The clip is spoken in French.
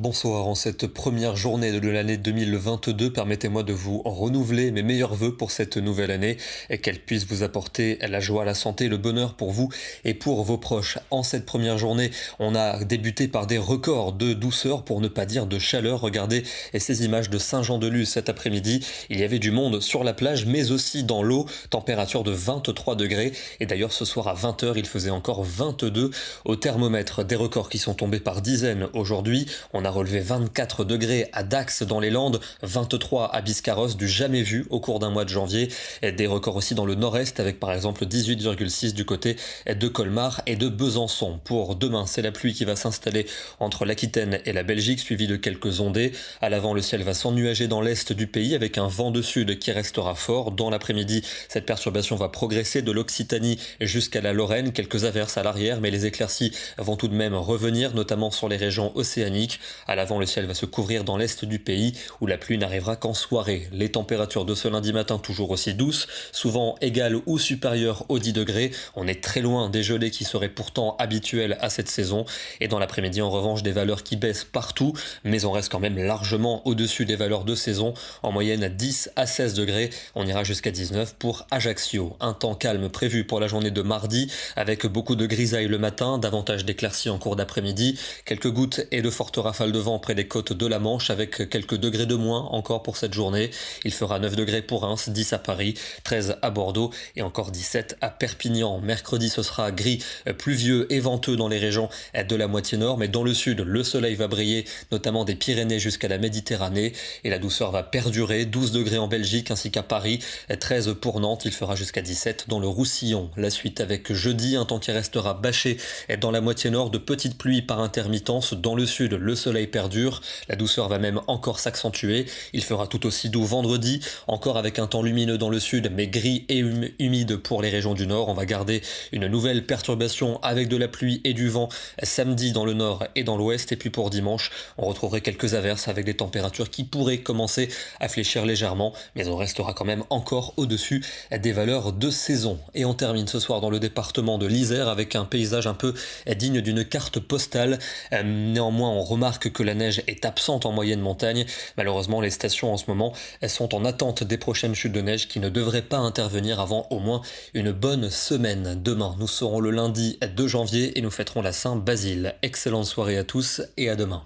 Bonsoir, en cette première journée de l'année 2022, permettez-moi de vous renouveler mes meilleurs vœux pour cette nouvelle année et qu'elle puisse vous apporter la joie, la santé, le bonheur pour vous et pour vos proches. En cette première journée, on a débuté par des records de douceur, pour ne pas dire de chaleur. Regardez ces images de Saint-Jean-de-Luz cet après-midi. Il y avait du monde sur la plage, mais aussi dans l'eau. Température de 23 degrés. Et d'ailleurs, ce soir à 20 h, il faisait encore 22 au thermomètre. Des records qui sont tombés par dizaines aujourd'hui. On a relevé 24 degrés à Dax dans les Landes, 23 à Biscarrosse, du jamais vu au cours d'un mois de janvier. Et des records aussi dans le nord-est avec par exemple 18,6 du côté de Colmar et de Besançon. Pour demain, c'est la pluie qui va s'installer entre l'Aquitaine et la Belgique, suivie de quelques ondées. À l'avant, le ciel va s'ennuager dans l'est du pays avec un vent de sud qui restera fort. Dans l'après-midi, cette perturbation va progresser de l'Occitanie jusqu'à la Lorraine. Quelques averses à l'arrière, mais les éclaircies vont tout de même revenir, notamment sur les régions océaniques. À l'avant, le ciel va se couvrir dans l'est du pays où la pluie n'arrivera qu'en soirée. Les températures de ce lundi matin toujours aussi douces, souvent égales ou supérieures aux 10 degrés. On est très loin des gelées qui seraient pourtant habituelles à cette saison. Et dans l'après-midi, en revanche, des valeurs qui baissent partout, mais on reste quand même largement au-dessus des valeurs de saison. En moyenne à 10 à 16 degrés. On ira jusqu'à 19 pour Ajaccio. Un temps calme prévu pour la journée de mardi, avec beaucoup de grisailles le matin, davantage d'éclaircies en cours d'après-midi, quelques gouttes et de fortes rafales de vent près des côtes de la Manche, avec quelques degrés de moins encore pour cette journée. Il fera 9 degrés pour Reims, 10 à Paris, 13 à Bordeaux et encore 17 à Perpignan. Mercredi, ce sera gris, pluvieux et venteux dans les régions de la moitié nord, mais dans le sud, le soleil va briller, notamment des Pyrénées jusqu'à la Méditerranée, et la douceur va perdurer. 12 degrés en Belgique ainsi qu'à Paris, 13 pour Nantes, il fera jusqu'à 17 dans le Roussillon. La suite avec jeudi, un temps qui restera bâché dans la moitié nord, de petites pluies par intermittence. Dans le sud, le soleil perdure, la douceur va même encore s'accentuer. Il fera tout aussi doux vendredi, encore avec un temps lumineux dans le sud, mais gris et humide pour les régions du nord. On va garder une nouvelle perturbation avec de la pluie et du vent samedi dans le nord et dans l'ouest. Et puis pour dimanche, on retrouverait quelques averses avec des températures qui pourraient commencer à fléchir légèrement, mais on restera quand même encore au-dessus des valeurs de saison. Et on termine ce soir dans le département de l'Isère avec un paysage un peu digne d'une carte postale. Néanmoins, on remarque que la neige est absente en moyenne montagne. Malheureusement, les stations en ce moment, elles sont en attente des prochaines chutes de neige qui ne devraient pas intervenir avant au moins une bonne semaine. Demain, nous serons le lundi 2 janvier et nous fêterons la Saint-Basile. Excellente soirée à tous et à demain.